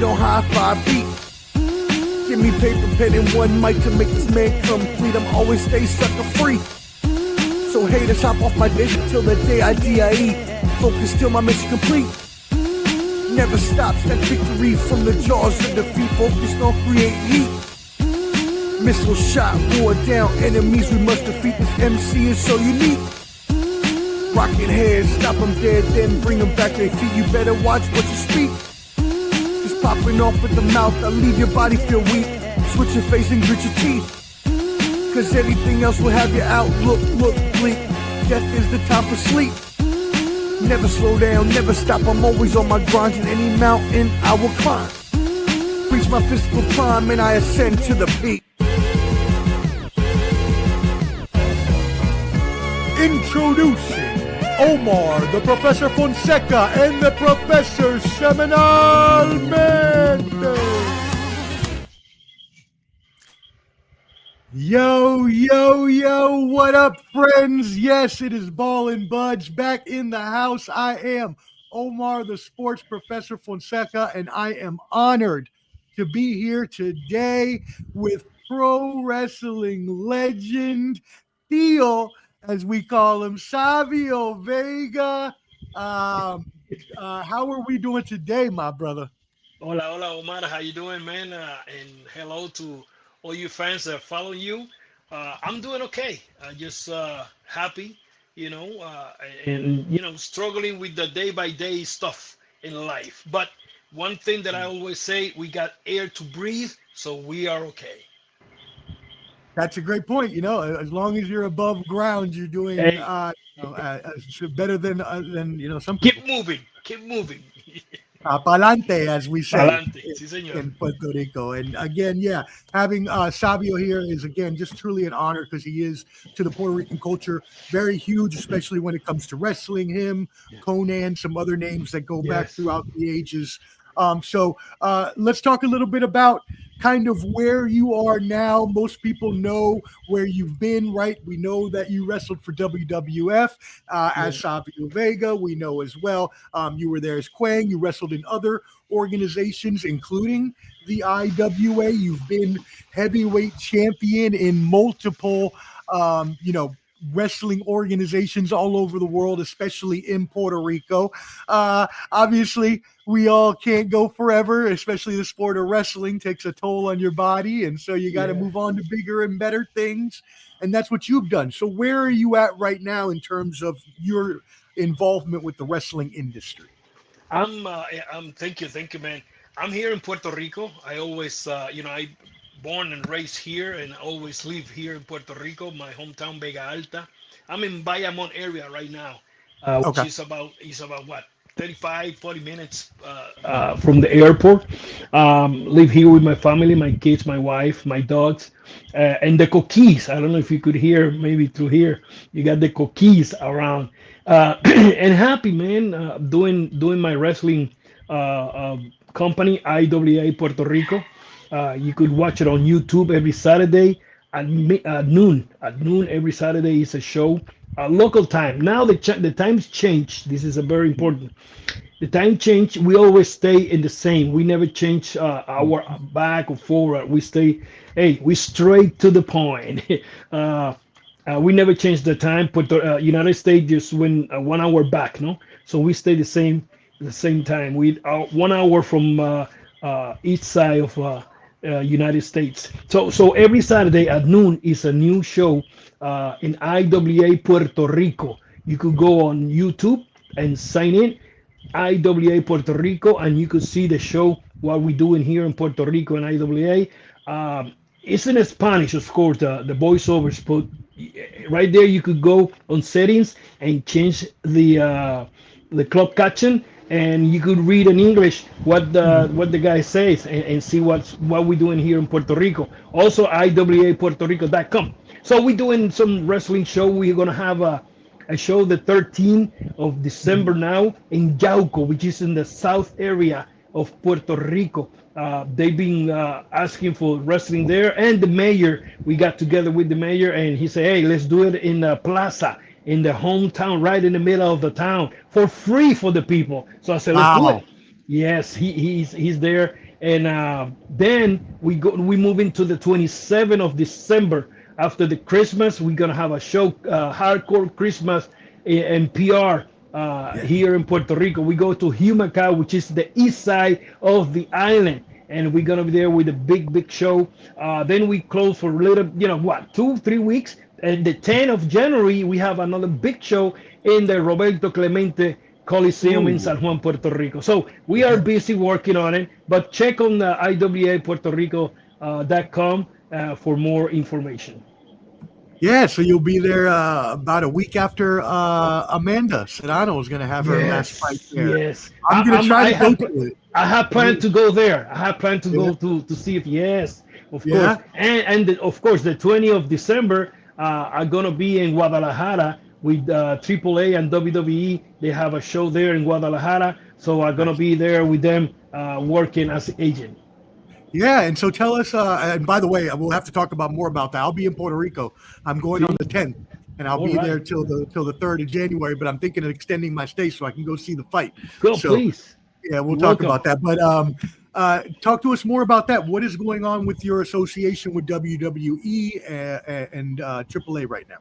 They don't high-five beat. Give me paper, pen, and one mic to make this man complete. I'm always stay sucker free. So haters hop off my dick until the day I die. Focus till my mission complete. Never stops that victory from the jaws of defeat. Focused on create heat. Missile shot, war down enemies. We must defeat. This MC is so unique. Rocking heads, stop them dead, then bring them back to their feet. You better watch what you speak. Just popping off with the mouth, I leave your body feel weak. Switch your face and grit your teeth. Cause anything else will have you out, look bleak. Death is the time for sleep. Never slow down, never stop, I'm always on my grind. In any mountain I will climb. Reach my physical prime and I ascend to the peak. Introducing Omar, the Professor Fonseca, and the Professor Seminalmente. Yo, what up, friends? Yes, it is Ball and Buds back in the house. I am Omar, the Sports Professor Fonseca, and I am honored to be here today with pro wrestling legend, Theo, as we call him, Savio Vega. How are we doing today, my brother? Hola, Omar. How you doing, man? And hello to all you fans that follow you. I'm doing okay. Just happy, and struggling with the day-by-day stuff in life. But one thing that I always say, we got air to breathe, so we are okay. That's a great point. As long as you're above ground, you're doing better than some people. Keep moving. Pa'lante, as we say sí, in Puerto Rico. And again, having Savio here is, again, just truly an honor because he is, to the Puerto Rican culture, very huge, especially when it comes to wrestling. Him, Conan, some other names that go back throughout the ages. So let's talk a little bit about kind of where you are now. Most people know where you've been, right? We know that you wrestled for WWF as Savio Vega. We know as well you were there as Kwang. You wrestled in other organizations, including the IWA. You've been heavyweight champion in multiple, wrestling organizations all over the world, especially in Puerto Rico. Obviously, we all can't go forever, especially the sport of wrestling takes a toll on your body. And so you got to move on to bigger and better things. And that's what you've done. So where are you at right now in terms of your involvement with the wrestling industry? Thank you, man. I'm here in Puerto Rico. I always, I born and raised here and always live here in Puerto Rico, my hometown, Vega Alta. I'm in Bayamon area right now, which is about what, 35, 40 minutes from the airport. Live here with my family, my kids, my wife, my dogs, and the coquis. I don't know if you could hear, maybe through here, you got the coquis around. And happy, man, doing my wrestling company, IWA Puerto Rico. You could watch it on YouTube every Saturday at noon. At noon every Saturday is a show, local time. Now the times change. This is a very important. The time change. We always stay in the same. We never change our back or forward. We stay. We straight to the point. We never change the time. United States just went 1 hour back. No, so we stay the same time. We 1 hour from each side of. United States. So every Saturday at noon is a new show in IWA Puerto Rico. You could go on YouTube and sign in, IWA Puerto Rico, and you could see the show, what we're doing here in Puerto Rico and IWA. It's in Spanish, of course, the voiceovers, but right there you could go on settings and change the club caption, and you could read in English what the guy says and see what we're doing here in Puerto Rico. Also, iwapuertorico.com. So we're doing some wrestling show. We're gonna have a show the 13th of December now in Yauco, which is in the south area of Puerto Rico. They've been asking for wrestling there, and the mayor, we got together with the mayor, and he said, hey, let's do it in the plaza, in the hometown, right in the middle of the town, for free for the people. So I said, let's do it. Yes, he's there, And then we move into the 27th of December. After the Christmas, we're gonna have a show, Hardcore Christmas in PR here in Puerto Rico. We go to Humacao, which is the east side of the island, and we're gonna be there with a big show. Then we close for a little, 2-3 weeks, and the 10th of January we have another big show in the Roberto Clemente Coliseum in San Juan, Puerto Rico. So we are busy working on it, but check on the iwapuertorico.com for more information. Yeah, so you'll be there about a week after Amanda Sedano is going to have her last fight there. Yes, I'm going to try to go to it. I have planned to go there. I have planned to go to see if of course, and of course the 20th of December are going to be in Guadalajara with AAA and WWE. They have a show there in Guadalajara, so I'm going to be there with them working as an agent. Yeah, and so tell us, and by the way, we'll have to talk about more about that. I'll be in Puerto Rico. I'm going on the 10th, and I'll be there till the 3rd of January, but I'm thinking of extending my stay so I can go see the fight. Go, please. Yeah, we'll talk about that. But talk to us more about that. What is going on with your association with WWE and AAA right now?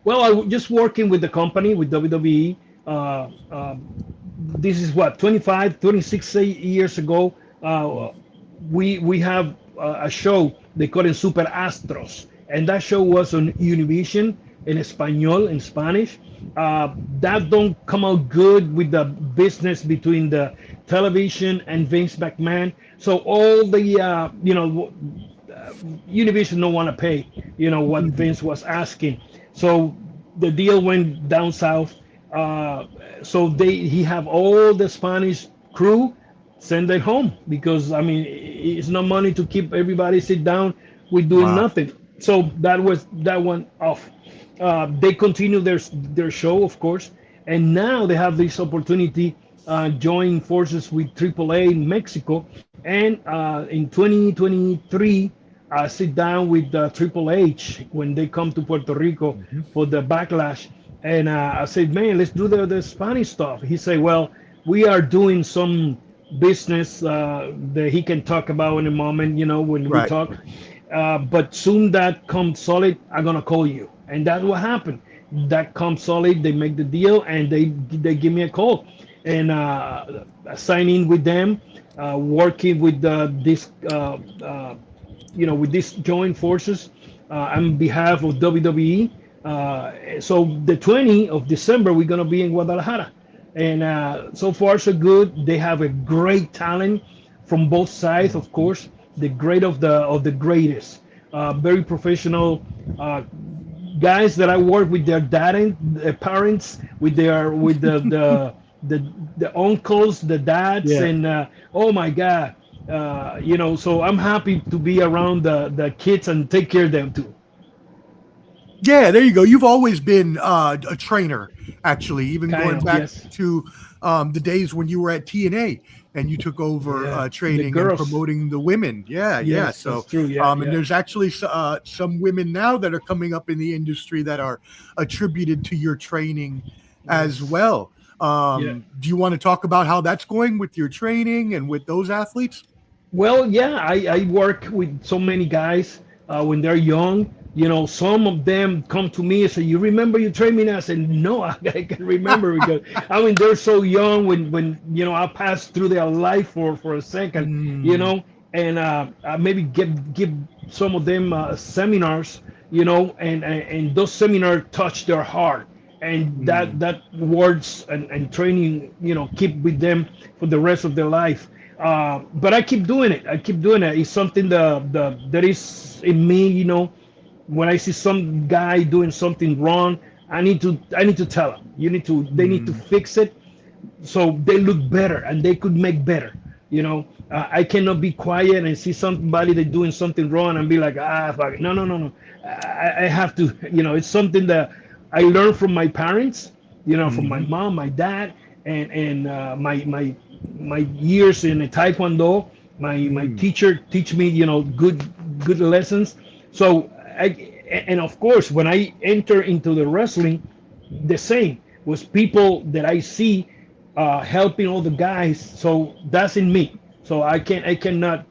Well, I'm just working with the company, with WWE. This is 26 years ago. We have a show they call it Super Astros, and that show was on Univision in Espanol, in Spanish. That don't come out good with the business between the television and Vince McMahon. So all the Univision don't want to pay what Vince was asking. So the deal went down south. So he have all the Spanish crew send it home, because it's no money to keep everybody sit down with doing nothing. So that went off. They continue their show, of course, and now they have this opportunity join forces with AAA in Mexico, and in 2023 sit down with Triple H when they come to Puerto Rico for the Backlash. And I said, man, let's do the Spanish stuff. He said, well, we are doing some business that he can talk about in a moment, when we talk. But soon that comes solid, I'm going to call you. And that's what happened. That comes solid, they make the deal, and they give me a call. And signing with them, working with this, with these joint forces on behalf of WWE. So the 20th of December, we're going to be in Guadalajara. And so far, so good. They have a great talent from both sides, of course. The great of the greatest. Very professional guys that I work with their parents, with the uncles, the dads, and oh my God, So I'm happy to be around the kids and take care of them too. Yeah, there you go. You've always been a trainer, actually, even going back to the days when you were at TNA and you took over training and promoting the women. Yes, so that's true. And there's actually some women now that are coming up in the industry that are attributed to your training as well. Do you want to talk about how that's going with your training and with those athletes? Well, I work with so many guys when they're young. Some of them come to me and say, "You remember you trained me?" And I said, "No, I can remember because they're so young. When I passed through their life for a second, and I maybe give some of them seminars, and those seminars touch their heart, and that words and training, keep with them for the rest of their life. But I keep doing it. It's something that is in me, When I see some guy doing something wrong, I need to tell them. They need to fix it, so they look better and they could make better. I cannot be quiet and see somebody that doing something wrong and be like, fuck it. No. I have to. It's something that I learned from my parents. From my mom, my dad, and my years in Taekwondo. My teacher teach me, good lessons. So. And of course, when I enter into the wrestling, the same was people that I see helping all the guys. So that's in me. So I cannot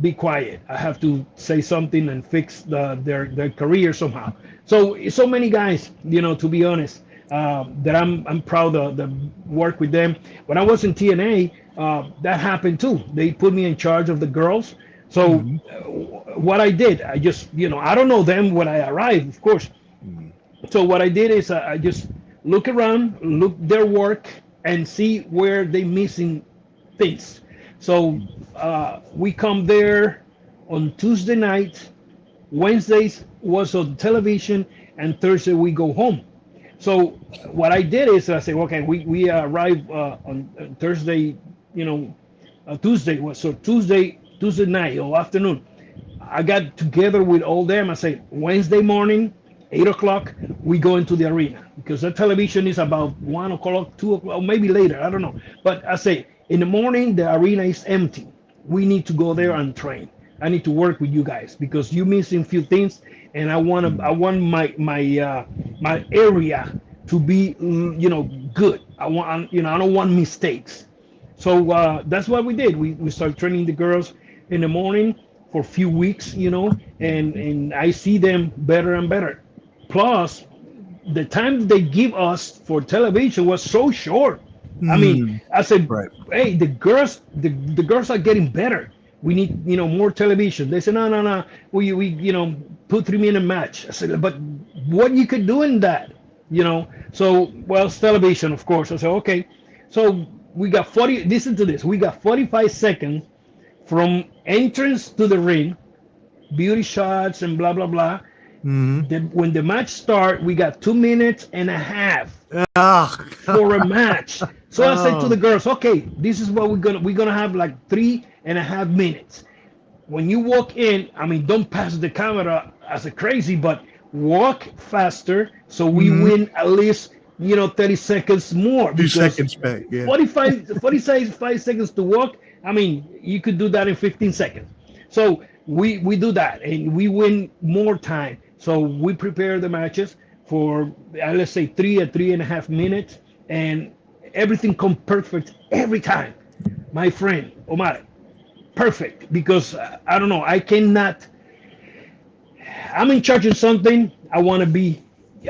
be quiet. I have to say something and fix their career somehow. So many guys, to be honest, that I'm proud of the work with them. When I was in TNA, that happened too. They put me in charge of the girls. So what I did, I just, I don't know them when I arrived, of course. So what I did is I just look around, look their work, and see where they missing things. So we come there on Tuesday night, Wednesdays was on television, and Thursday we go home. So what I did is I said, okay, we arrive on Thursday, Tuesday was so Tuesday night or afternoon. I got together with all them. I said Wednesday morning, 8 o'clock, we go into the arena because the television is about 1 o'clock, 2 o'clock, or maybe later. I don't know. But I say in the morning the arena is empty. We need to go there and train. I need to work with you guys because you missing a few things, and I want my area to be good. I don't want mistakes. So that's what we did. We started training the girls in the morning for a few weeks, and I see them better and better. Plus, the time they give us for television was so short. I mean, I said, right. Hey, the girls are getting better. We need, more television. They said, no. We put 3-minute match. I said, but what you could do in that, So, well, it's television, of course. I said, okay. So we got 40. Listen to this. We got 45 seconds from entrance to the ring, beauty shots and blah blah blah. When the match start, we got 2 minutes and a half for a match. So I said to the girls, okay, this is what we're gonna have like 3.5 minutes. When you walk in, I mean, don't pass the camera as a crazy, but walk faster so we win at least 30 seconds more. 2 seconds back, yeah. 45 seconds to walk. I mean, you could do that in 15 seconds. So we do that and we win more time. So we prepare the matches for let's say 3.5 minutes, and everything comes perfect every time. My friend Omar, perfect, because I don't know, I'm in charge of something. I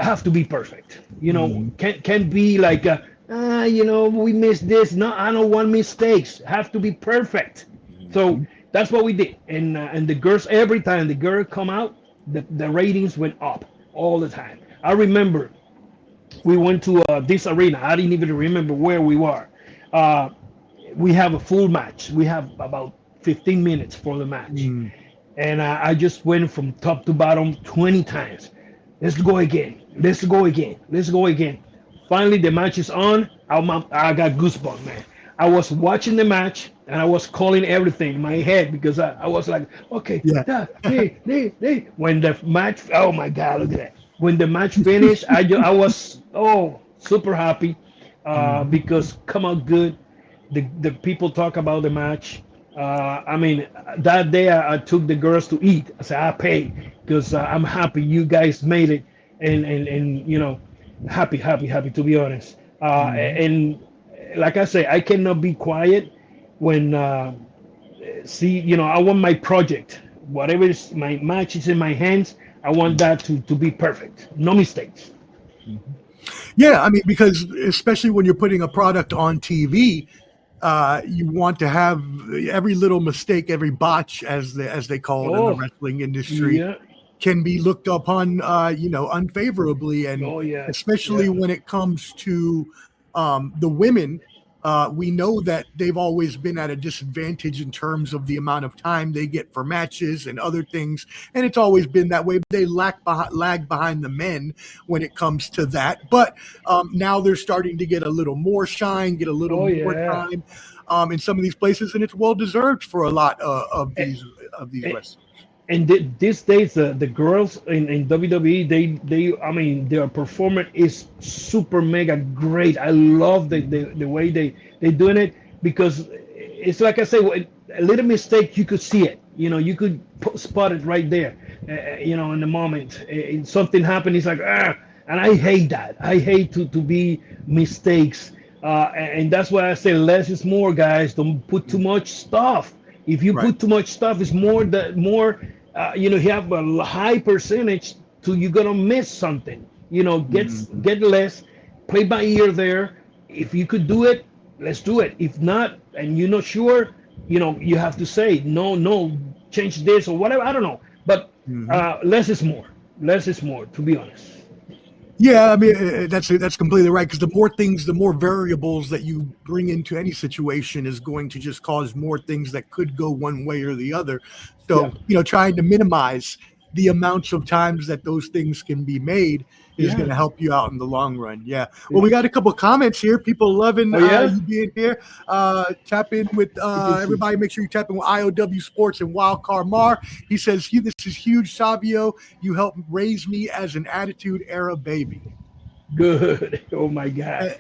have to be perfect. Can't be like we missed this. No, I don't want mistakes. Have to be perfect. So that's what we did. And the girls, every time the girl come out, the ratings went up all the time. I remember we went to this arena. I didn't even remember where we were. We have a full match. We have about 15 minutes for the match. And I just went from top to bottom 20 times. Let's go again. Let's go again. Let's go again. Finally, the match is on. I got goosebumps, man. I was watching the match and I was calling everything in my head because I was like, okay, when the match, oh my God, look at that. When the match finished, I was super happy because come out good. The people talk about the match. I mean, that day I took the girls to eat. I said, I paid because I'm happy you guys made it, and happy to be honest. And like I say, I cannot be quiet when I want my project, whatever is my match is in my hands. I want that to be perfect, no mistakes. Yeah, I mean, because especially when you're putting a product on TV, you want to have every little mistake, every botch, as they call it in the wrestling industry, can be looked upon, unfavorably, and especially when it comes to the women. We know that they've always been at a disadvantage in terms of the amount of time they get for matches and other things, and it's always been that way. They lag behind the men when it comes to that, but now they're starting to get a little more shine, get a little more time in some of these places, and it's well deserved for a lot of these wrestlers. And these days, the girls in WWE, I mean, their performance is super mega great. I love the way they doing it, because it's like I say, a little mistake, you could see it. You could spot it right there. In the moment, something happened. It's like, and I hate that. I hate to be mistakes And that's why I say less is more, guys. Don't put too much stuff. If you put too much stuff, it's more you have a high percentage to you're gonna miss something. Get less, play by ear there. If you could do it, let's do it. If not, and you're not sure, you have to say no, change this or whatever. I don't know, but less is more. Less is more, to be honest. Yeah, I mean that's completely right, because the more variables that you bring into any situation is going to just cause more things that could go one way or the other. So trying to minimize the amounts of times that those things can be made is going to help you out in the long run. Yeah. Well, we got a couple comments here. People loving you being here. Tap in with everybody. Make sure you tap in with IOW Sports and Wildcard Mar. He says, this is huge, Savio. You helped raise me as an Attitude Era baby. Good. Oh, my God.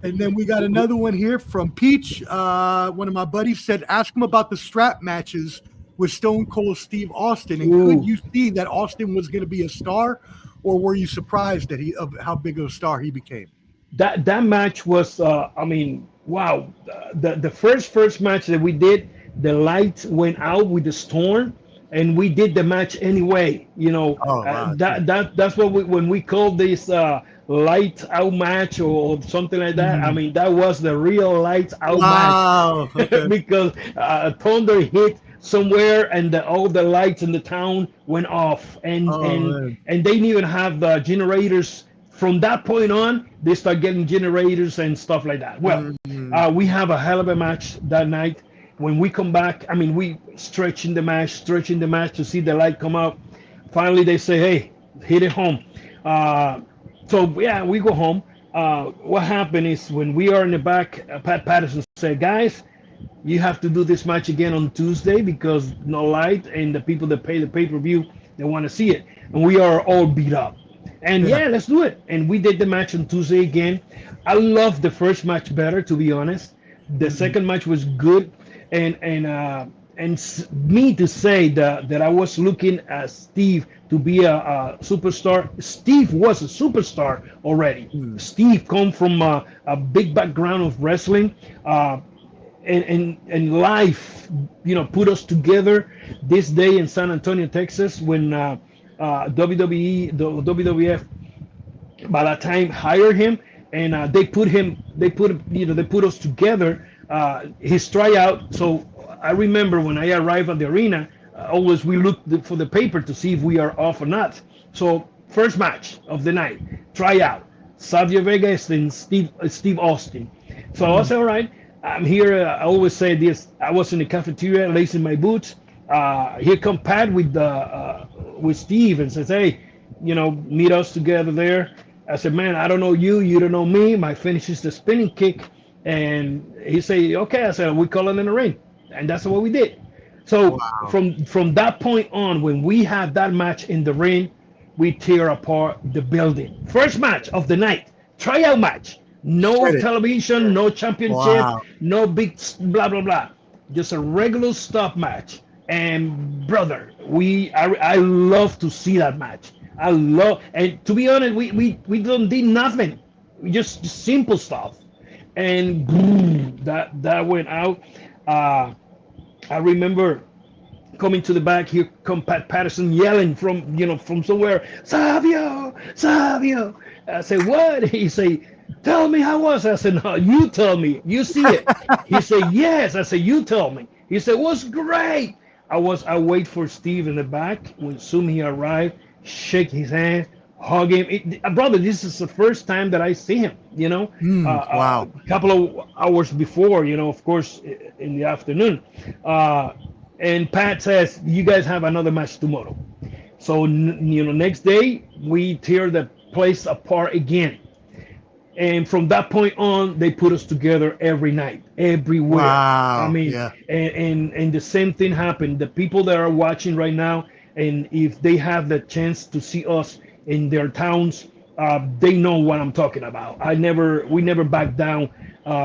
And then we got another one here from Peach. One of my buddies said, ask him about the strap matches with Stone Cold Steve Austin. And could you see that Austin was going to be a star? Or were you surprised of how big of a star he became? That match was, wow. The first match that we did, the lights went out with the storm, and we did the match anyway. Wow. That's what when we called this light out match or something like that. I mean, that was the real lights out match because thunder hit somewhere and all the lights in the town went off, and they didn't even have the generators. From that point on, they start getting generators and stuff like that. Well, we have a hell of a match that night. When we come back, we stretching the match to see the light come out. Finally, they say, hey, hit it home. So we go home. What happened is when we are in the back, Pat Patterson said, guys, you have to do this match again on Tuesday because no light, and the people that pay the pay-per-view, they want to see it. And we are all beat up. And let's do it. And we did the match on Tuesday again. I loved the first match better, to be honest. The second match was good. And me to say that I was looking at Steve to be a superstar. Steve was a superstar already. Steve come from a big background of wrestling. And life, put us together this day in San Antonio, Texas, when WWE, the WWF, by that time hired him, and they put us together. His tryout. So I remember when I arrived at the arena, always we looked for the paper to see if we are off or not. So first match of the night, tryout, Savio Vega and Steve Austin. So I said, all right. I'm here. I always say this. I was in the cafeteria, lacing my boots. Here come Pat with Steve and says, "Hey, meet us together there." I said, "Man, I don't know you. You don't know me. My finish is the spinning kick." And he said, "Okay." I said, "We call it in the ring," and that's what we did. So from that point on, when we had that match in the ring, we tear apart the building. First match of the night, tryout match. No television, no championship, no big blah, blah, blah. Just a regular stuff match. And brother, I love to see that match. And to be honest, we don't did nothing. We just simple stuff. And boom, that went out. I remember coming to the back, here come Pat Patterson yelling from somewhere, Savio. I say, what? He say, tell me how was it? I said, no, you tell me. You see it. He said, yes. I said, you tell me. He said, it was great. I wait for Steve in the back. When soon he arrived, shake his hand, hug him. Brother, this is the first time that I see him, wow. A couple of hours before, of course, in the afternoon. And Pat says, you guys have another match tomorrow. So, next day, we tear the place apart again. And from that point on, they put us together every night, everywhere. Wow. And the same thing happened. The people that are watching right now, and if they have the chance to see us in their towns, they know what I'm talking about. We never back down.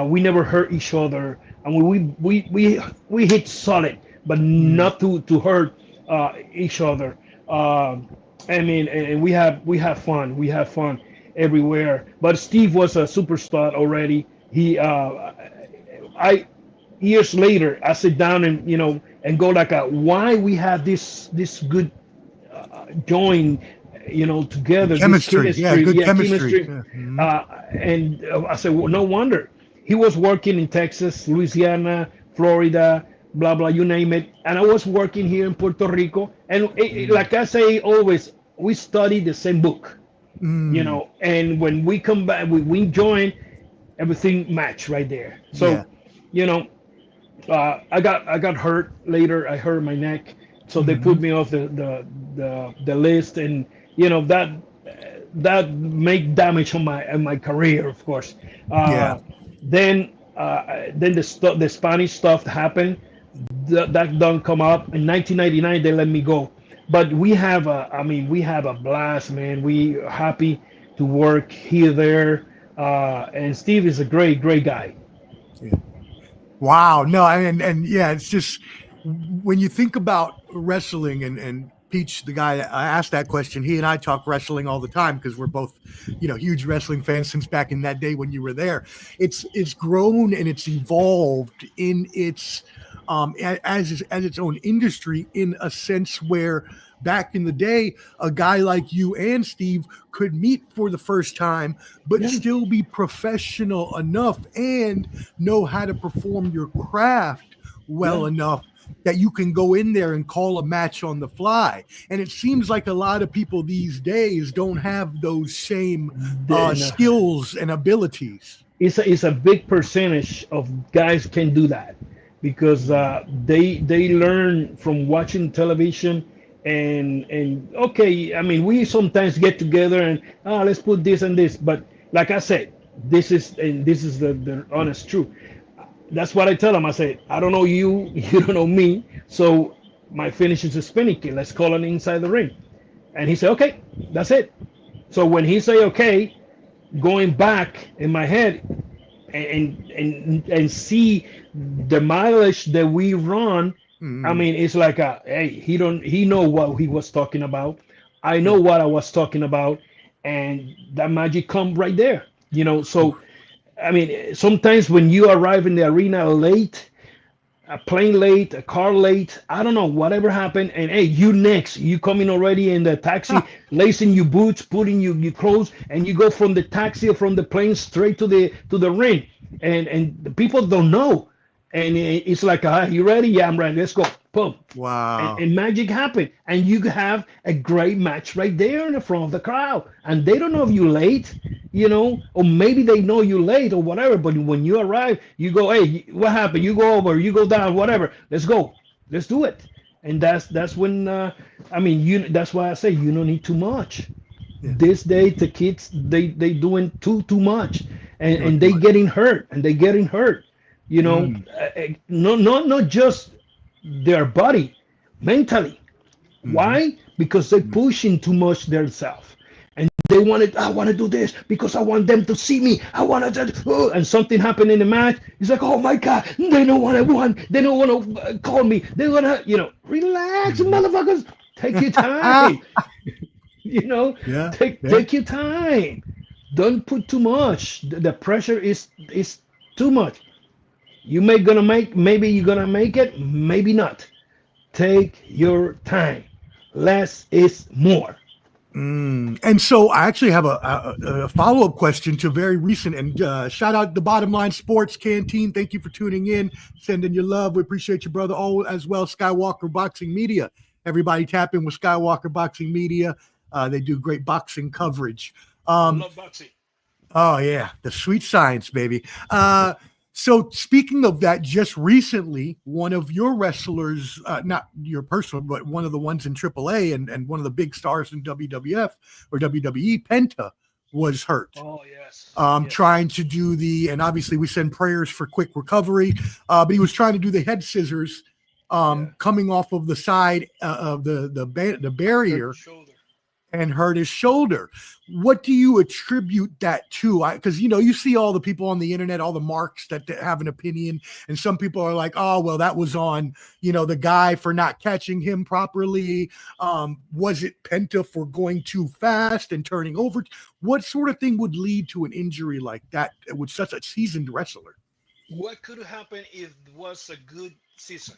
We never hurt each other. I mean, we hit solid, but not to hurt each other. And we have fun. We have fun everywhere. But Steve was a superstar already. I years later I sit down and and go like, why we have this good join, together, chemistry. this chemistry, Good chemistry. chemistry. And I said, well, no wonder he was working in Texas, Louisiana, Florida, blah blah, you name it, and I was working here in Puerto Rico, and like I say always, we study the same book, and when we come back, we join, everything match right there. So, I got hurt later. I hurt my neck, so they put me off the list, and that make damage on my career, of course. Then the Spanish stuff happened. That don't come up. In 1999, they let me go. But we have a blast, man. We are happy to work here, there, and Steve is a great guy. Wow. No, and yeah, it's just when you think about wrestling, and Peach, the guy I asked that question, he and I talk wrestling all the time because we're both, huge wrestling fans since back in that day when you were there. It's grown and it's evolved in its as its own industry, in a sense where back in the day, a guy like you and Steve could meet for the first time, but still be professional enough and know how to perform your craft well enough that you can go in there and call a match on the fly. And it seems like a lot of people these days don't have those same skills and abilities. It's a big percentage of guys can do that, because they learn from watching television, and okay, I mean, we sometimes get together and let's put this and this, but like I said, this is the honest truth. That's what I tell him. I say, I don't know you, you don't know me, so my finish is a spinning kick. Let's call it inside the ring. And he said, okay, that's it. So when he say okay, going back in my head and see the mileage that we run, I mean, it's like hey, he know what he was talking about. I know what I was talking about, and that magic come right there. So I mean, sometimes when you arrive in the arena late, a plane late, a car late, I don't know, whatever happened, and hey, you next, you coming already in the taxi, lacing your boots, putting your clothes, and you go from the taxi or from the plane straight to the ring, and the people don't know, and it's like, you ready? Yeah, I'm ready. Let's go. Boom. Wow. And magic happened, and you have a great match right there in the front of the crowd, and they don't know if you're late, or maybe they know you're late or whatever, but when you arrive, you go, hey, what happened? You go over, you go down, whatever. Let's go. Let's do it. And that's when that's why I say you don't need too much. This day the kids they doing too much, and they getting hurt, not just their body, mentally. Why? Because they pushing too much themselves, and they I want to do this because I want them to see me. I want to, and something happened in the match. It's like, oh my God, they don't want to They don't want to call me. They want to, relax, motherfuckers. Take your time. Take your time. Don't put too much. The pressure is too much. Maybe you're gonna make it, maybe not. Take your time. Less is more. And so I actually have a follow-up question to very recent, and shout out the Bottom Line Sports Canteen. Thank you for tuning in, sending your love. We appreciate you, brother. As well, Skywalker Boxing Media. Everybody tap in with Skywalker Boxing Media. They do great boxing coverage. Love boxing. Oh yeah, the sweet science, baby. So speaking of that, just recently, one of your wrestlers, not your personal, but one of the ones in AAA and one of the big stars in WWF or WWE, Penta, was hurt. Oh, yes. Trying to do and obviously we send prayers for quick recovery, but he was trying to do the head scissors coming off of the side of the barrier. and hurt his shoulder. What do you attribute that to? Because, you see all the people on the internet, all the marks that have an opinion, and some people are like, oh, well, that was on, the guy for not catching him properly. Was it Penta for going too fast and turning over? What sort of thing would lead to an injury like that with such a seasoned wrestler? What could happen if it was a good scissor?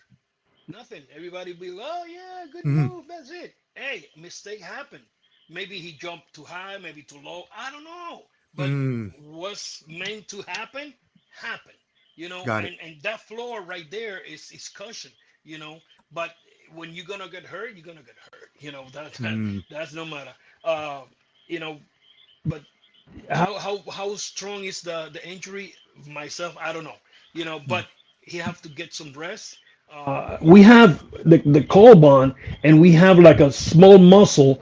Nothing. Everybody be like, oh yeah, good move. That's it. Hey, mistake happened. Maybe he jumped too high, maybe too low. I don't know. But what's meant to happen, happened. And that floor right there is cushion, But when you're gonna get hurt, you're gonna get hurt. That's no matter. But how strong is the injury? Myself, I don't know. But he have to get some rest. We have the collarbone, and we have like a small muscle,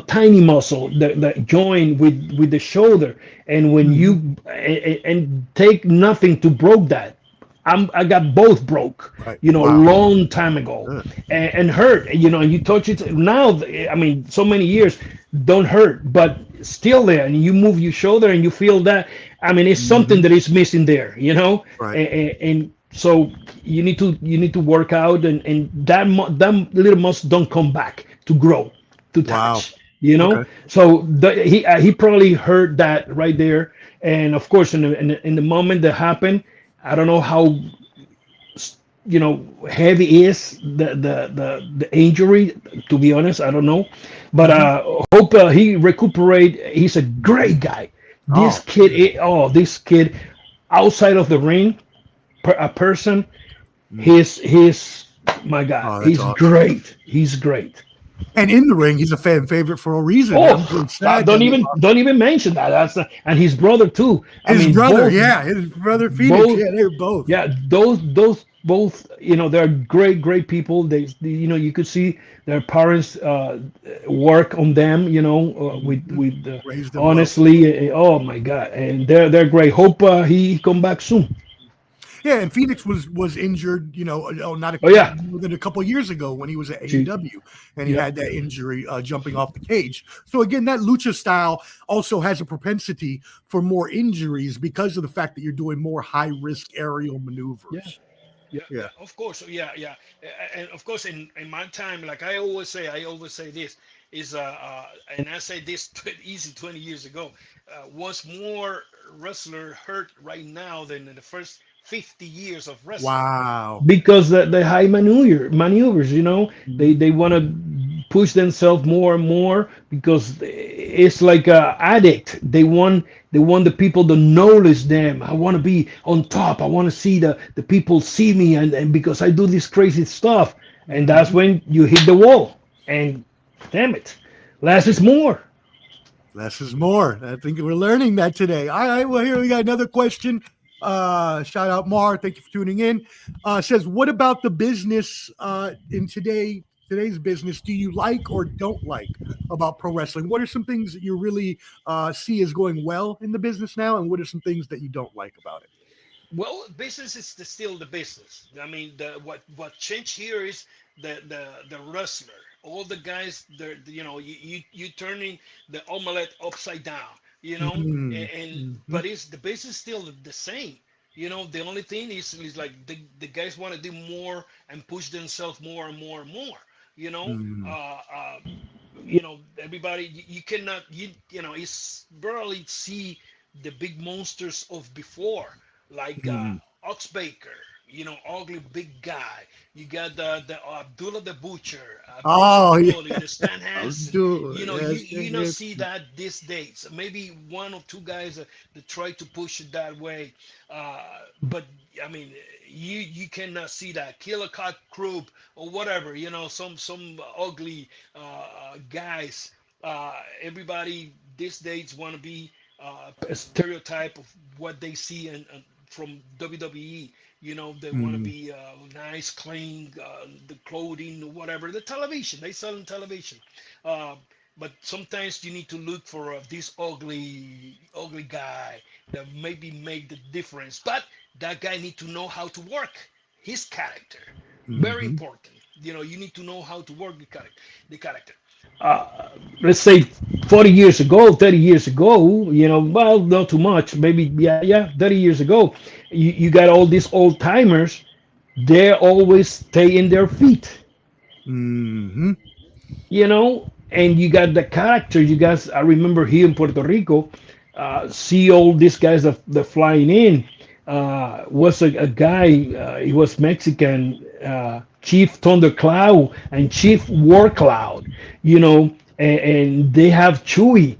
tiny muscle that join with the shoulder. And when you and take nothing to broke that, I got both broke, long time ago, and hurt, and you touch it now. I mean, so many years don't hurt, but still there, and you move your shoulder and you feel that. I mean, it's something that is missing there, and so you need to work out, and that little muscle don't come back to grow, to touch, Okay. So he probably heard that right there, and of course in the moment that happened, I don't know how heavy is the injury, to be honest. I don't know, but hope he recuperate. He's a great guy. This kid outside of the ring, a person, he's my God. He's awesome. Great. He's great. And in the ring, he's a fan favorite for a reason. Don't even mention that. And his brother too. His brother Phoenix. They're both. Yeah, those both. They're great people. They you could see their parents work on them. With honestly. Oh my God, and they're great. Hope he come back soon. Yeah, and Phoenix was injured, within a couple of years ago when he was at AEW, and he had that injury jumping off the cage. So again, that lucha style also has a propensity for more injuries because of the fact that you're doing more high risk aerial maneuvers. Yeah. Of course, yeah, and of course, in my time, like I always say this is and I say this easy 20 years ago, was more wrestler hurt right now than in the first 50 years of wrestling. Wow. Because the high maneuvers, they want to push themselves more and more because it's like a addict. They want the people to notice them. I want to be on top. I want to see the people see me, and because I do this crazy stuff, and that's when you hit the wall. And damn it, less is more. Less is more. I think we're learning that today. All right, well, here we got another question. Shout out Mar, thank you for tuning in. Says, what about the business in today's business do you like or don't like about pro wrestling? What are some things that you really see as going well in the business now, and what are some things that you don't like about it? Well, business is still the business. I mean, what changed here is the wrestler. All the guys, you turning the omelette upside down. But the business is still the same. The only thing is like the guys want to do more and push themselves more and more and more. Everybody, you cannot, it's barely see the big monsters of before, like Oxbaker, ugly big guy. You got the Abdullah the Butcher. The Stan Hansen. You see that these days. Maybe one or two guys that try to push it that way. But I mean, you cannot see that Killer Cut Croup or whatever. Some ugly guys. Everybody these days want to be a stereotype of what they see and from WWE. They want to be nice, clean, the clothing, whatever. The television, they sell in television. But sometimes you need to look for this ugly guy that maybe make the difference. But that guy need to know how to work his character. Very important. You need to know how to work the character. let's say 40 years ago, 30 years ago, well, not too much, maybe, yeah, 30 years ago, you got all these old timers, they always stay in their feet, Mm-hmm. And you got the character. You guys, I remember here in Puerto Rico, see all these guys that flying in. Was a guy, he was Mexican, Chief Thundercloud and Chief Warcloud, and they have Chewy.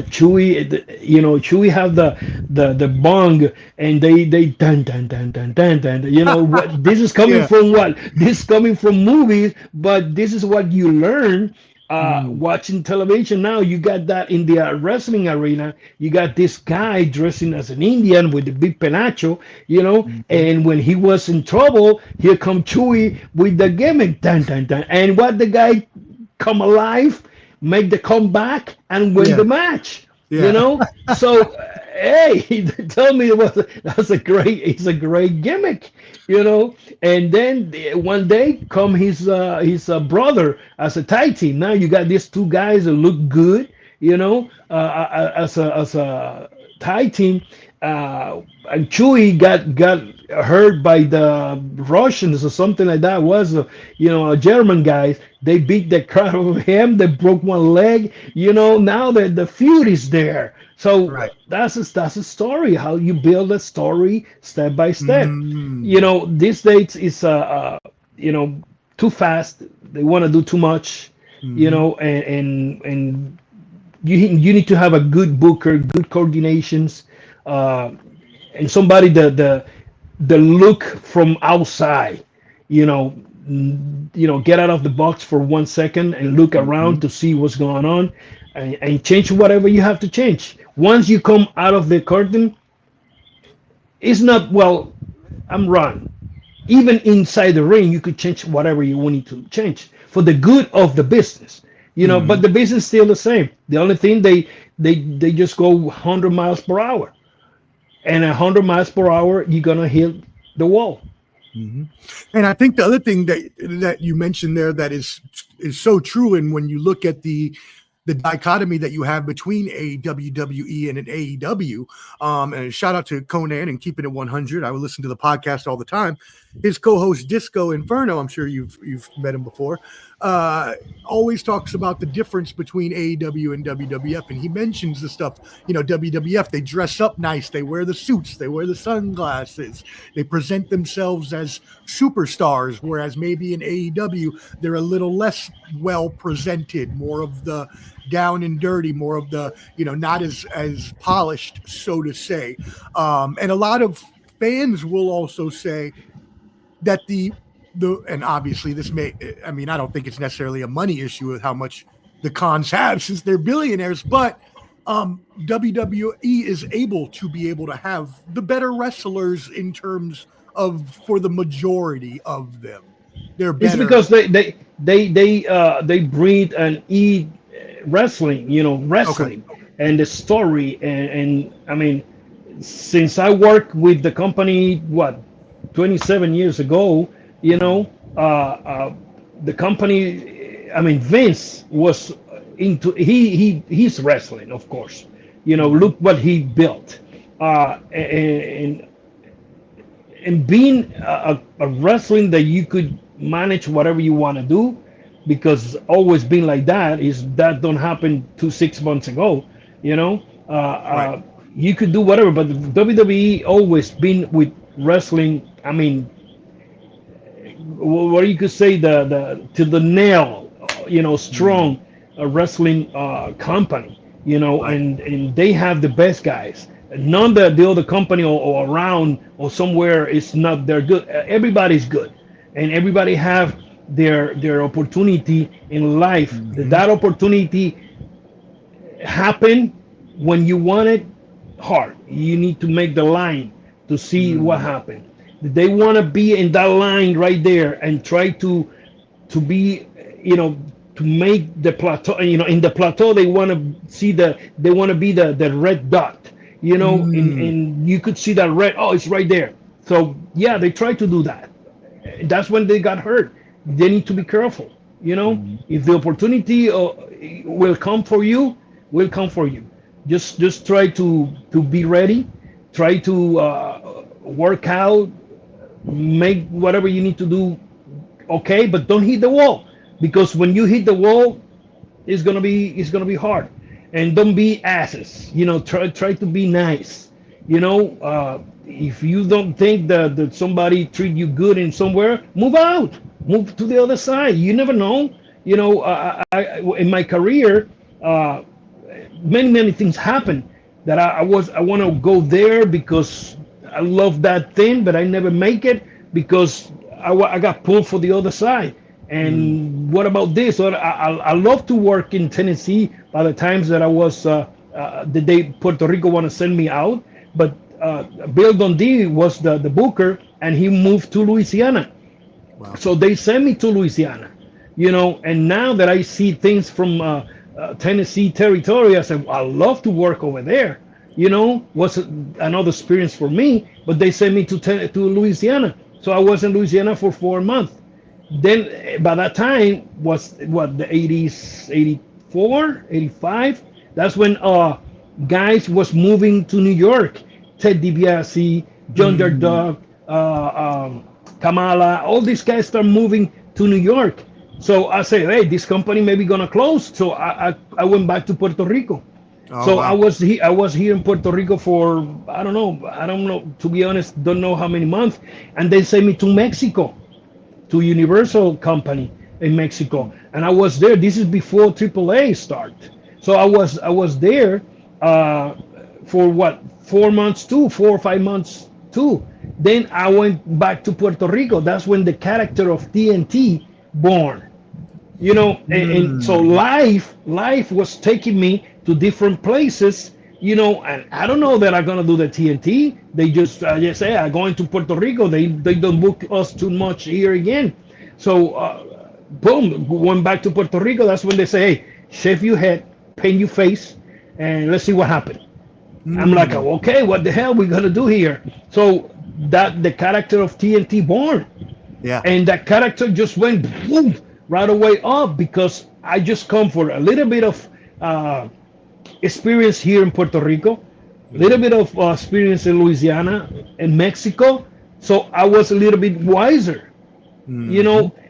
Chewy have the bong, and they dun dun dun dun dun dun. What this is coming from? What this is coming from movies, but this is what you learn watching television. Now you got that in the wrestling arena. You got this guy dressing as an Indian with the big penacho, and when he was in trouble, here come Chewy with the gimmick, dun dun dun, and what the guy come alive, make the comeback, and win the match. So hey, tell me it's a great gimmick, and then one day come his brother as a tag team. Now you got these two guys that look good, as a tag team, and Chewy got hurt by the Russians or something like that. Was a German guys. They beat the crap out of him. They broke one leg. Now the feud is there. So that's a story. How you build a story step by step. These days is too fast. They want to do too much. And you need to have a good booker, good coordinations, and somebody the look from outside. Get out of the box for 1 second and look around to see what's going on, and change whatever you have to change. Once you come out of the curtain, it's not, well, I'm wrong. Even inside the ring, you could change whatever you wanted to change for the good of the business. But the business is still the same. The only thing they just go 100 miles per hour, and 100 miles per hour, you're gonna hit the wall. And I think the other thing that you mentioned there that is so true, and when you look at the dichotomy that you have between a WWE and an AEW, and a shout out to Conan and Keeping It 100. I would listen to the podcast all the time. His co-host Disco Inferno, I'm sure you've met him before, always talks about the difference between AEW and WWF, and he mentions the stuff. WWF, they dress up nice, they wear the suits, they wear the sunglasses, they present themselves as superstars, whereas maybe in AEW they're a little less well presented, more of the down and dirty, more of the not as polished, so to say. And a lot of fans will also say that and obviously this I don't think it's necessarily a money issue with how much the cons have since they're billionaires, but WWE is able to have the better wrestlers in terms of, for the majority of them, they're better. It's because they breed and eat wrestling, wrestling, and the story, and since I worked with the company 27 years ago, the company, Vince was into he's wrestling, of course. Look what he built, and being a wrestling that you could manage whatever you want to do, because always been like that don't happen 6 months ago. You could do whatever, but the WWE always been with wrestling. What you could say to the nail, strong wrestling company, and they have the best guys. None that the other company or around or somewhere is not. They're good. Everybody's good, and everybody have their opportunity in life. That opportunity happen when you want it hard. You need to make the line to see what happened. They want to be in that line right there and try to be, to make the plateau. In the plateau, they want to see they want to be the red dot. And you could see that red. Oh, it's right there. So yeah, they try to do that. That's when they got hurt. They need to be careful. If the opportunity will come for you. Will come for you. Just try to be ready. Try to work out. Make whatever you need to do. Okay, but don't hit the wall, because when you hit the wall, it's gonna be hard. And don't be asses. Try to be nice. If you don't think that somebody treat you good in somewhere, move out. Move to the other side. You never know. I in my career, many things happen that I want to go there because I love that thing, but I never make it because I got pulled for the other side. And what about this? Or I love to work in Tennessee. By the times that I was the day Puerto Rico want to send me out, but Bill Dundee was the booker, and he moved to Louisiana. Wow. So they sent me to Louisiana, and now that I see things from Tennessee territory, I said, I love to work over there. Was another experience for me, but they sent me to Louisiana. So I was in Louisiana for 4 months. Then by that time was what, the 80s, 84, 85. That's when guys was moving to New York. Ted DiBiase, John Dog, Kamala, all these guys start moving to New York. So I said, hey, this company may be gonna close. So I went back to Puerto Rico. Oh, so wow. I was here in Puerto Rico for I don't know, to be honest, don't know how many months, and they sent me to Mexico, to Universal company in Mexico, and I was there. This is before AAA start, so I was there for what, 4 months too, 4 or 5 months too. Then I went back to Puerto Rico. That's when the character of TNT born. And so life was taking me to different places, and I don't know that I'm gonna do the TNT. They just say I'm going to Puerto Rico. They don't book us too much here again. So boom, went back to Puerto Rico. That's when they say, hey, shave your head, paint your face, and let's see what happened. I'm like, okay, what the hell we gonna do here? So that the character of TNT born. Yeah. And that character just went boom, right away up, because I just come for a little bit of experience here in Puerto Rico, a little bit of experience in Louisiana and Mexico. So I was a little bit wiser,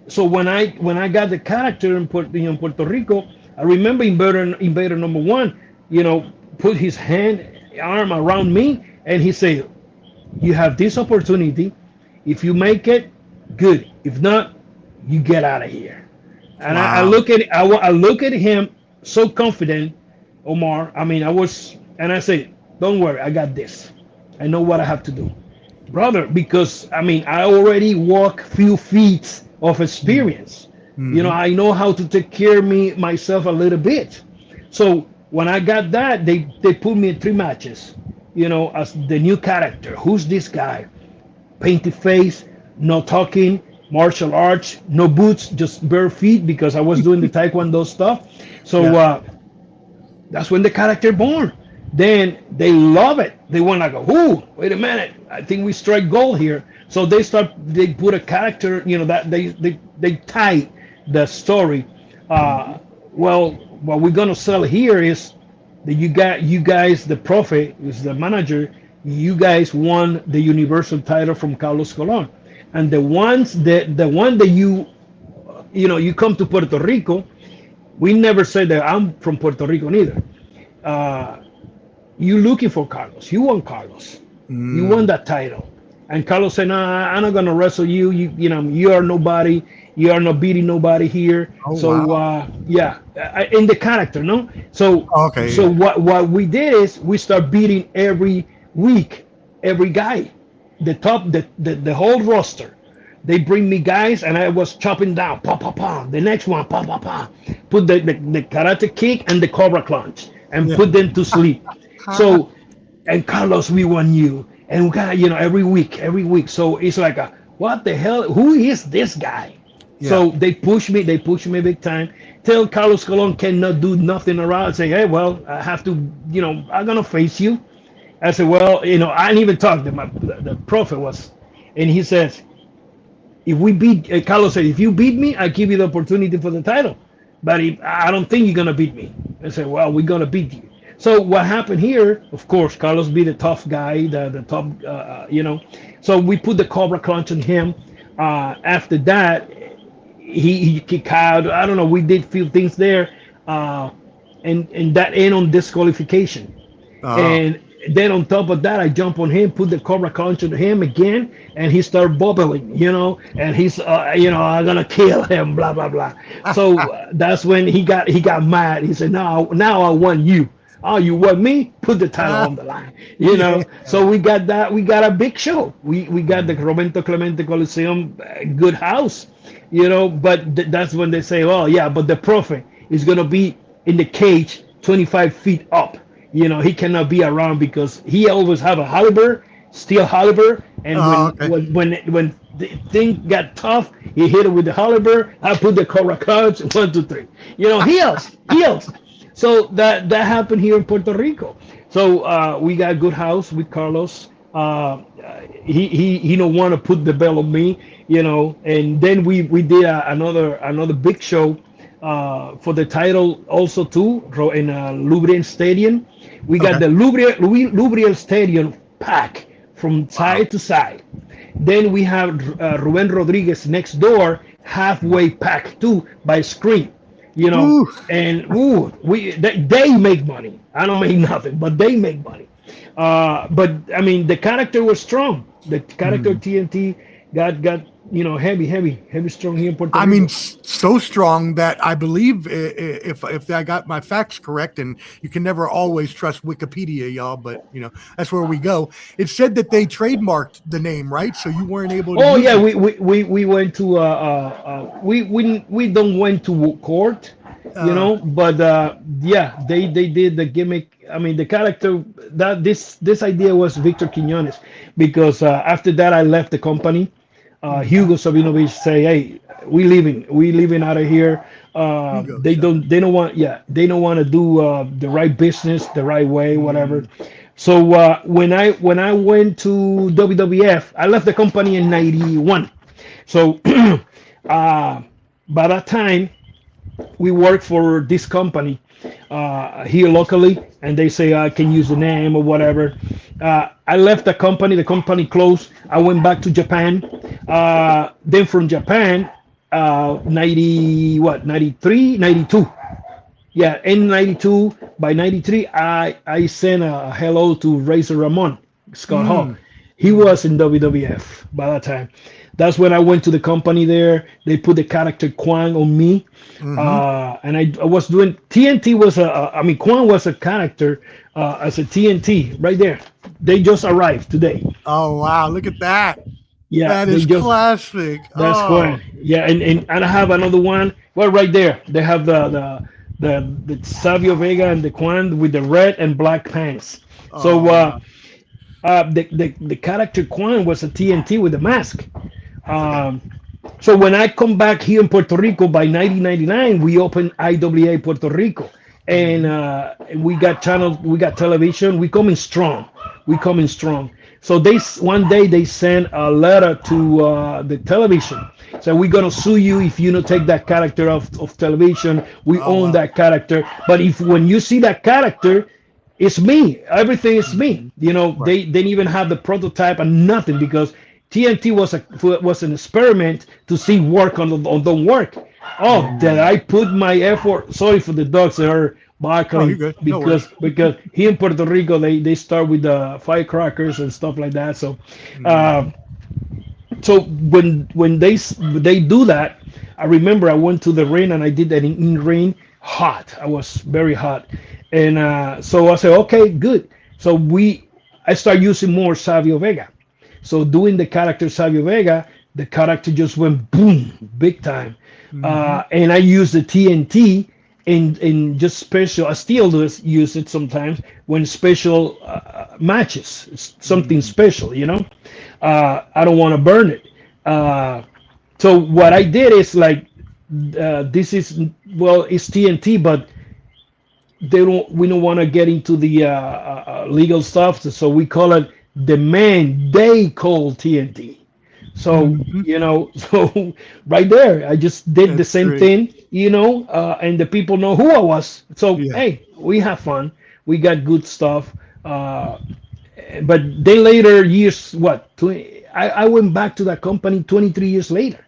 So when I got the character in Puerto Rico, I remember Invader number one, put his arm around me, and he said, you have this opportunity. If you make it, good. If not, you get out of here. And wow. I look at him so confident, Omar. And I say, don't worry, I got this. I know what I have to do, brother, because I already walk few feet of experience. I know how to take care of myself a little bit. So when I got that, they put me in 3 matches, as the new character. Who's this guy? Painted face, no talking, martial arts, no boots, just bare feet, because I was doing the Taekwondo stuff. So that's when the character born. Then they love it. They want to go, ooh, wait a minute, I think we strike gold here. So they put a character, that they tie the story. Well, what we're gonna sell here is that you guys, the Prophet is the manager. You guys won the Universal title from Carlos Colon, and the one that you come to Puerto Rico. We never said that I'm from Puerto Rico neither. You looking for Carlos? You want Carlos? You won that title, and Carlos said, "Nah, I'm not gonna wrestle you. You are nobody. You are not beating nobody here." Oh, so wow. In the character, no. So okay. So what we did is we start beating every week, every guy, the whole roster. They bring me guys, and I was chopping down, pa pa pa. The next one, pa pa pa. Put the karate kick and the cobra clutch, and put them to sleep. So, and Carlos, we want you, and we got every week. So it's like what the hell? Who is this guy? Yeah. So they push me big time. Till Carlos Colon cannot do nothing around. Say, hey, well, I have to, I'm gonna face you. I said, well, I didn't even talk. The Prophet was, and he says, if we beat, Carlos said, if you beat me, I give you the opportunity for the title. but I don't think you're gonna beat me. I said, well, we're gonna beat you. So what happened here? Of course, Carlos be the tough guy, the top, So we put the Cobra Clutch on him. After that, he kicked out. I don't know. We did few things there, and that ended on disqualification. And then on top of that, I jump on him, put the Cobra Clutch on him again, and he started bubbling, and he's, I'm gonna kill him, blah blah blah. So that's when he got mad. He said, now I want you. Oh, you want me? Put the title on the line, So we got that. We got a big show. We got the Roberto Clemente Coliseum, good house, But that's when they say, oh yeah, but the Prophet is gonna be in the cage, 25 feet up. He cannot be around because he always have a halberd, steel halberd, and when the thing got tough, he hit it with the halberd. I put the Cobra Clutch, 1, 2, 3. Heels. So that happened here in Puerto Rico. So we got good house with Carlos. He don't want to put the belt on me, And then we did another big show for the title also too in Lubriel Stadium. We got the Lubriel Stadium pack from side to side. Then we have Ruben Rodriguez next door, halfway pack too by screen. And they make money. I don't make nothing, but they make money. But I mean, the character was strong. The character TNT got heavy strong here in Puerto Rico. I mean, so strong that I believe, if I got my facts correct, and you can never always trust Wikipedia, y'all, but that's where we go. It said that they trademarked the name, right? So you weren't able to. Oh yeah, we went to we don't went to court, but yeah, they did the gimmick. I mean, the character that this idea was Víctor Quiñones, because after that I left the company. Hugo Sabinovich say, "Hey, we leaving out of here. They don't want to do the right business the right way, whatever." So when I went to WWF, I left the company in '91. So by that time, we worked for this company here locally, and they say I can use the name or whatever. I left the company closed. I went back to Japan. Then from Japan, 93, 92. Yeah, in 92, by 93, I sent a hello to Razor Ramon, Scott Hall. He was in WWF by that time. That's when I went to the company there. They put the character Kwang on me. And I was doing, TNT was Kwang was a character as a TNT right there. They just arrived today. Oh, wow. Look at that. Yeah. That is classic. That's Kwang. Yeah. And I have another one. Well, right there. They have the Savio Vega and the Kwang with the red and black pants. So the character Kwang was a TNT with a mask. So when I come back here in Puerto Rico by 1999, we opened IWA Puerto Rico, and we got channels, we got television. We coming strong. So one day they sent a letter to the television. So we're gonna sue you if you don't take that character of television. We own that character. But when you see that character, it's me. Everything is me. They didn't even have the prototype and nothing, because TNT was an experiment to see work on don't work. That I put my effort. Sorry for the dogs that are barking, because here in Puerto Rico they start with the firecrackers and stuff like that. So so when they do that, I remember I went to the ring and I did that in ring hot. I was very hot, and so I said, okay, good. So I start using more Savio Vega. So doing the character Savio Vega, the character just went boom, big time. And I use the TNT in just special. I still use it sometimes when special matches, something special, I don't want to burn it. So what I did is like, this is, it's TNT, but we don't want to get into the legal stuff. So we call it the man they call TNT. So so right there, I just did the same thing, and the people know who I was. So Yeah. hey, we have fun. We got good stuff. But then later years, what? 20, I went back to that company 23 years later.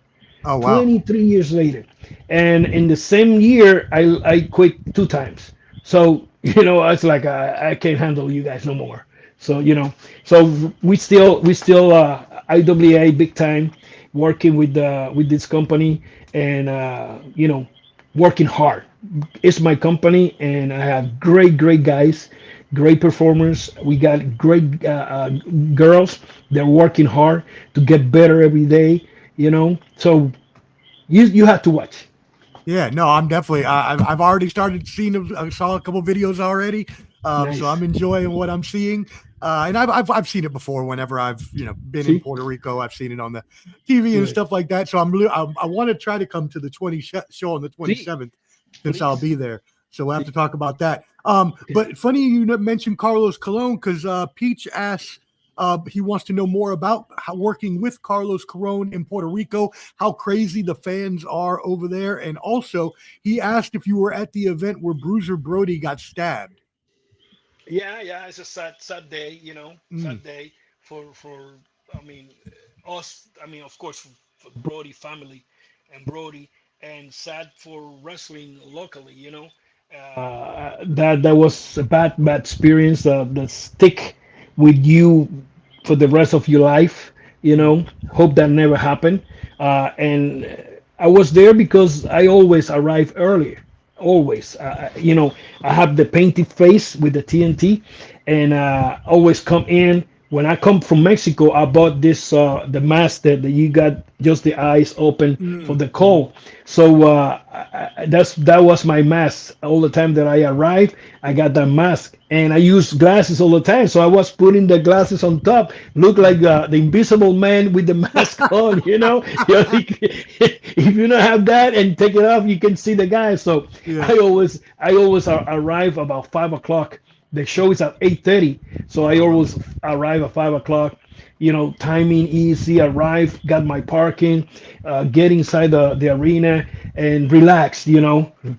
Oh wow. 23 years later, and in the same year, I quit two times. So it's like I can't handle you guys no more. So so we still IWA big time, working with this company, and working hard. It's my company, and I have great guys, great performers. We got great girls. They're working hard to get better every day. So you have to watch. Yeah, no, I'm definitely. I've already started seeing them. I saw a couple videos already, Nice. so I'm enjoying what I'm seeing. And I've seen it before. Whenever I've been in See? Puerto Rico, I've seen it on the TV and Good. stuff like that. So I want to try to come to the show on the See? 27th, since I'll Please. be there. So we'll have to See? talk about that. Okay. But funny you mentioned Carlos Colon, because Peach asks. He wants to know more about how working with Carlos Colon in Puerto Rico, how crazy the fans are over there. And also, he asked if you were at the event where Bruiser Brody got stabbed. Yeah, it's a sad day, Mm. sad day for I mean us. I mean, of course, for Brody family and Brody, and sad for wrestling locally. That was a bad experience. That stick with you for the rest of your life. Hope that never happened. And I was there because I always arrive earlier. Always, I have the painted face with the TNT, and always come in. When I come from Mexico, I bought this the mask that you got just the eyes open for Mm. the cold. So that was my mask all the time that I arrived. I got that mask, and I use glasses all the time. So I was putting the glasses on top, look like the invisible man with the mask on. If you don't have that and take it off, you can see the guy. So Yeah. I always arrive about 5 o'clock. The show is at 8:30, so I always arrive at 5 o'clock. Timing easy. Arrive, got my parking, get inside the arena and relax.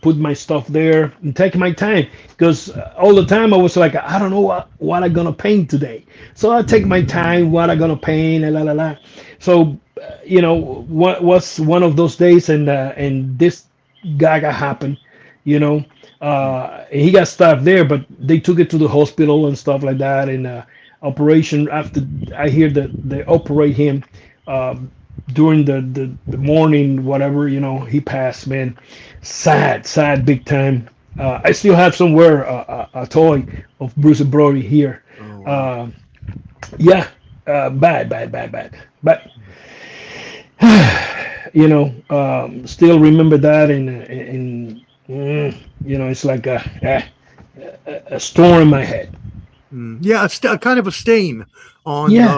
Put my stuff there and take my time, because all the time I was like, I don't know what I'm gonna paint today. So I take my time. What I'm gonna paint, la la la. So what was one of those days, and this gaga happened. You know, he got stabbed there, but they took it to the hospital and stuff like that. And operation after I hear that they operate him during the morning, whatever. He passed. Man, sad, big time. I still have somewhere a toy of Bruce Brody here. Oh, wow. Uh, yeah, bad. But still remember that, it's like a storm in my head. Yeah, a kind of a stain on Yeah.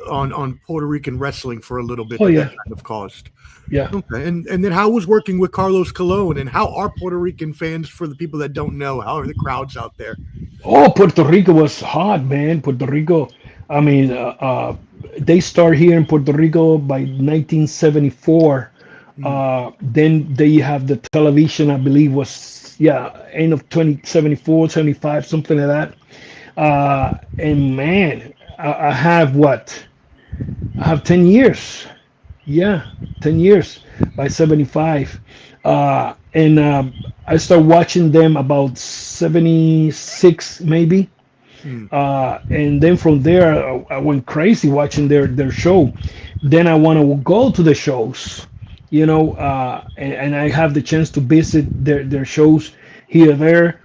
on Puerto Rican wrestling for a little bit. Oh, that yeah. kind of caused. Yeah. Okay, and then how was working with Carlos Colon, and how are Puerto Rican fans, for the people that don't know, how are the crowds out there? Oh, Puerto Rico was hot, man. Puerto Rico. I mean, they start here in Puerto Rico by 1974. Then they have the television, I believe, was end of 2074, 75, something like that. And man, I have what? I have 10 years. Yeah, 10 years by 75. And I started watching them about 76, maybe. And then from there, I went crazy watching their show. Then I want to go to the shows, and I have the chance to visit their shows here there.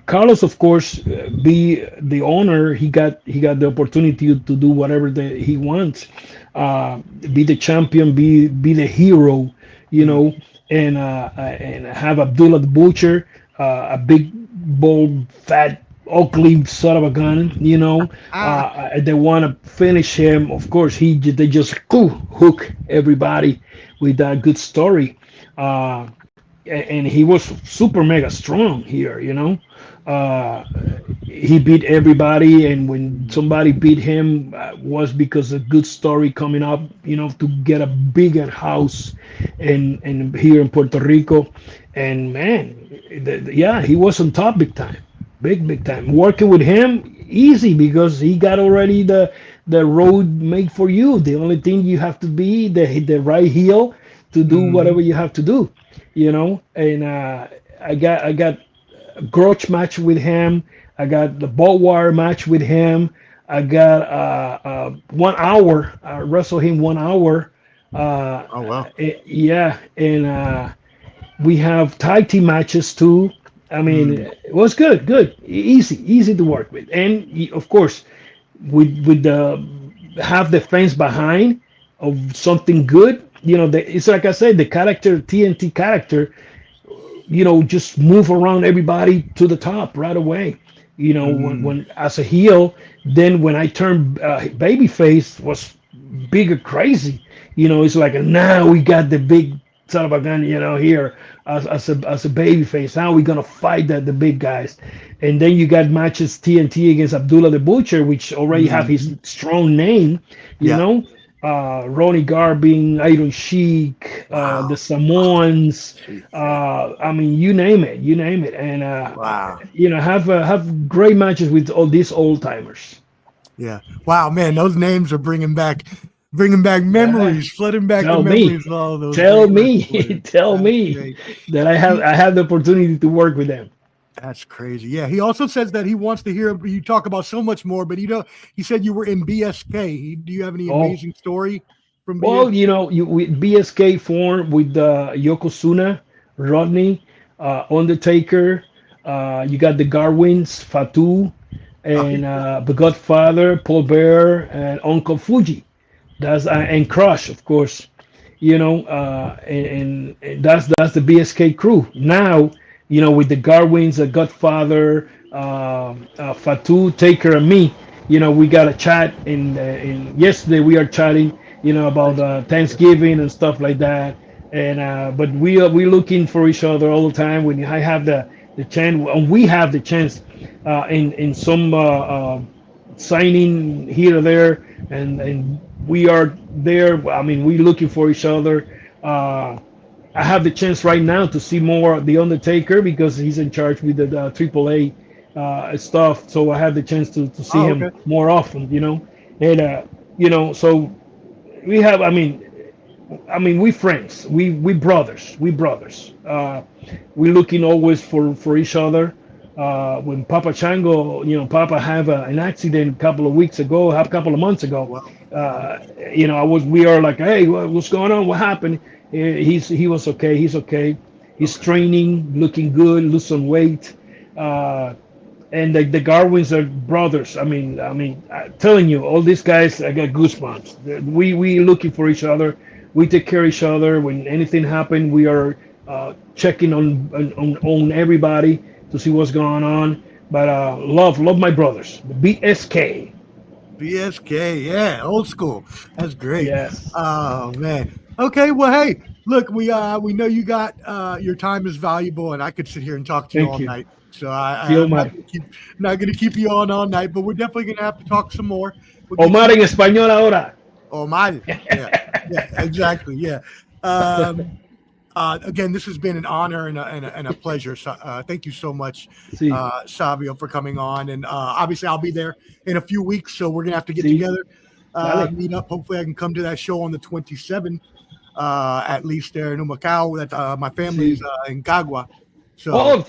Carlos, of course, be the owner. He got the opportunity to do whatever he wants. Be the champion, be the hero, and have Abdullah the Butcher, a big, bold, fat, ugly son of a gun. They want to finish him. Of course, they just hook everybody with a good story. And he was super mega strong here. He beat everybody, and when somebody beat him, was because a good story coming up, to get a bigger house, and here in Puerto Rico, and man, yeah, he was on top big time, big time. Working with him easy because he got already the road made for you. The only thing you have to be the right heel to do whatever you have to do, And I got a grudge match with him. I got the barbed wire match with him. I got 1 hour. I wrestled him 1 hour. Oh wow. Yeah, and we have tag team matches too. I mean, it was good, easy to work with, and of course, with the have the fans behind of something good. It's like I said, the character TNT character. Just move around everybody to the top right away. When as a heel, then when I turned babyface, was bigger crazy. It's like now we got the big son of a gun, here as a babyface. Now we're gonna fight the big guys, and then you got matches TNT against Abdullah the Butcher, which already have his strong name, Ronnie Garvin, Iron Sheik, the Samoans, I mean, you name it, and have great matches with all these old timers. Yeah, wow, man, those names are bringing back memories, flooding back the memories of all those. Tell me that I have the opportunity to work with them. That's crazy. Yeah, he also says that he wants to hear you talk about so much more, but he said you were in BSK. Do you have any amazing story from BSK? Well, you with BSK formed with Yokozuna, Rodney, Undertaker. You got the Garwins, Fatu, and the Godfather, Paul Bear, and Uncle Fuji. That's and Crush, of course. And that's the BSK crew now. With the Garwins, the Godfather, Fatu, Taker, and me, we got a chat. And yesterday we are chatting, about Thanksgiving and stuff like that. And but we're looking for each other all the time. When I have the chance, and we have the chance, in some signing here or there, and we are there. I mean, we're looking for each other. I have the chance right now to see more of The Undertaker because he's in charge with the AAA stuff. So I have the chance to see him more often, And, so we have, I mean, we friends, we brothers. We're looking always for each other. When Papa Chango, Papa had an accident a couple of months ago. We are like, hey, what's going on? What happened? He was okay. He's okay. He's training, looking good, lose some weight. And the Garwins are brothers. I mean, I'm telling you, all these guys, I got goosebumps. We looking for each other. We take care of each other. When anything happens, we are checking on everybody to see what's going on. But love my brothers. BSK. BSK, yeah, old school. That's great. Yes. Oh man. Okay, well, hey, look, we know you got your time is valuable, and I could sit here and talk to you all night. So I'm not going to keep you on all night, but we're definitely going to have to talk some more. Omar en español ahora. Omar, yeah, exactly, yeah. Again, this has been an honor and a pleasure. So, thank you so much, Savio, for coming on. And obviously, I'll be there in a few weeks, so we're going to have to get together, meet up. Hopefully, I can come to that show on the 27th. At least there in Humacao, that my family is in Cagua. So,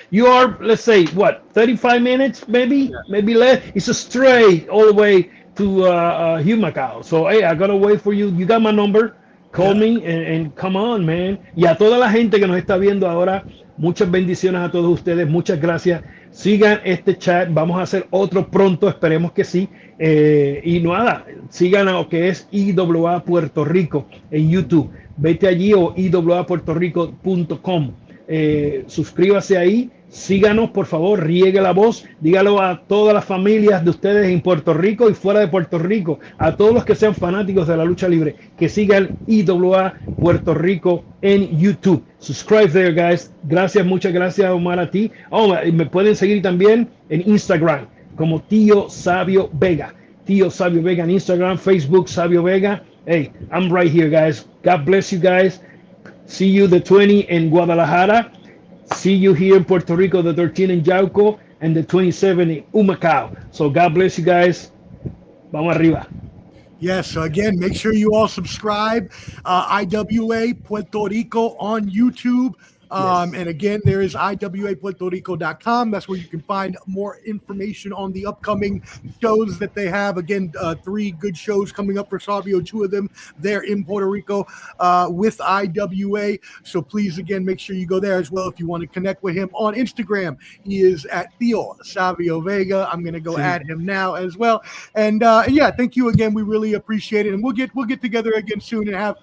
you are, let's say, what, 35 minutes, maybe less. It's a straight all the way to Humacao. So, hey, I gotta wait for you. You got my number. Call me and come on, man. Y a toda la gente que nos está viendo ahora, muchas bendiciones a todos ustedes. Muchas gracias. Sigan este chat. Vamos a hacer otro pronto. Esperemos que sí. Y nada, sigan a lo que es IWA Puerto Rico en YouTube. Vete allí o iwapuertorico.com. Suscríbase ahí Síganos, por favor, riegue la voz, dígalo a todas las familias de ustedes en Puerto Rico y fuera de Puerto Rico, a todos los que sean fanáticos de la lucha libre, que sigan IAA Puerto Rico en YouTube. Subscribe there, guys. Gracias, muchas gracias, Omar, a ti. Me pueden seguir también en Instagram como Tío Savio Vega. Tío Savio Vega en Instagram, Facebook, Savio Vega. Hey, I'm right here, guys. God bless you guys. See you the 20 in Guadalajara. See you here in Puerto Rico, the 13 in Yauco, and the 27 in Humacao. So God bless you guys. Vamos arriba. Yes, so again, make sure you all subscribe. IWA Puerto Rico on YouTube. Yes. And again, there is iwapuertorico.com. That's where you can find more information on the upcoming shows that they have. Again, 3 good shows coming up for Savio, 2 of them there in Puerto Rico with IWA. So please, again, make sure you go there as well if you want to connect with him on Instagram. He is at Theo Savio Vega. I'm going to go add him now as well. And yeah, thank you again. We really appreciate it. And we'll get together again soon and have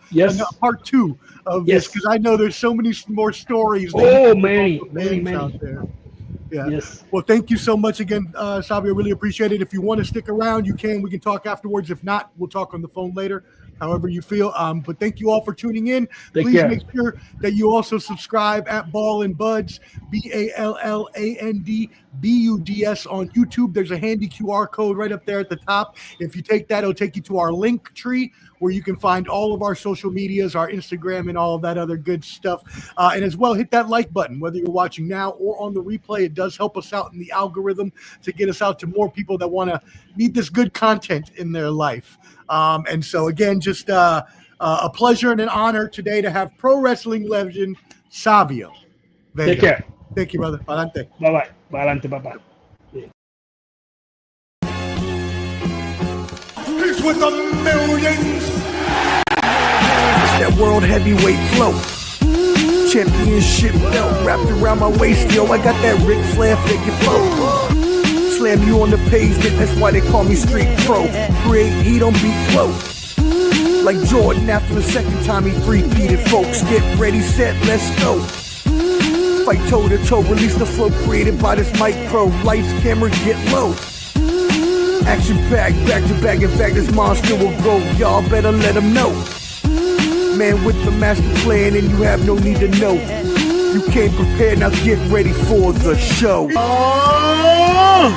part 2 of this, because I know there's so many more stories. Many out there. Yeah. Yes. Well, thank you so much again, Savio. Really appreciate it. If you want to stick around, you can. We can talk afterwards. If not, we'll talk on the phone later, however you feel. But thank you all for tuning in. Please make sure that you also subscribe at Ball and Buds, BALLANDBUDS on YouTube. There's a handy QR code right up there at the top. If you take that, it'll take you to our link tree, where you can find all of our social medias, our Instagram, and all of that other good stuff. And as well, hit that like button, whether you're watching now or on the replay. It does help us out in the algorithm to get us out to more people that want to need this good content in their life. And so, again, just a pleasure and an honor today to have pro wrestling legend Savio Vega. Take care. Thank you, brother. Adelante. Bye-bye. Adelante, papá. He's with the millions. It's that world heavyweight flow. Championship belt wrapped around my waist, yo. I got that Ric Flair figure flow. Slam you on the pavement, that's why they call me Street Pro. Create heat on beat flow. Like Jordan after the second time he three-peated, folks. Get ready, set, let's go. Fight toe to toe, release the flow created by this mic pro. Lights, camera, get low. Action packed, back to back. In fact, this monster will grow. Y'all better let him know. Man with the master plan, and you have no need to know. You came prepared, now get ready for the show. Oh!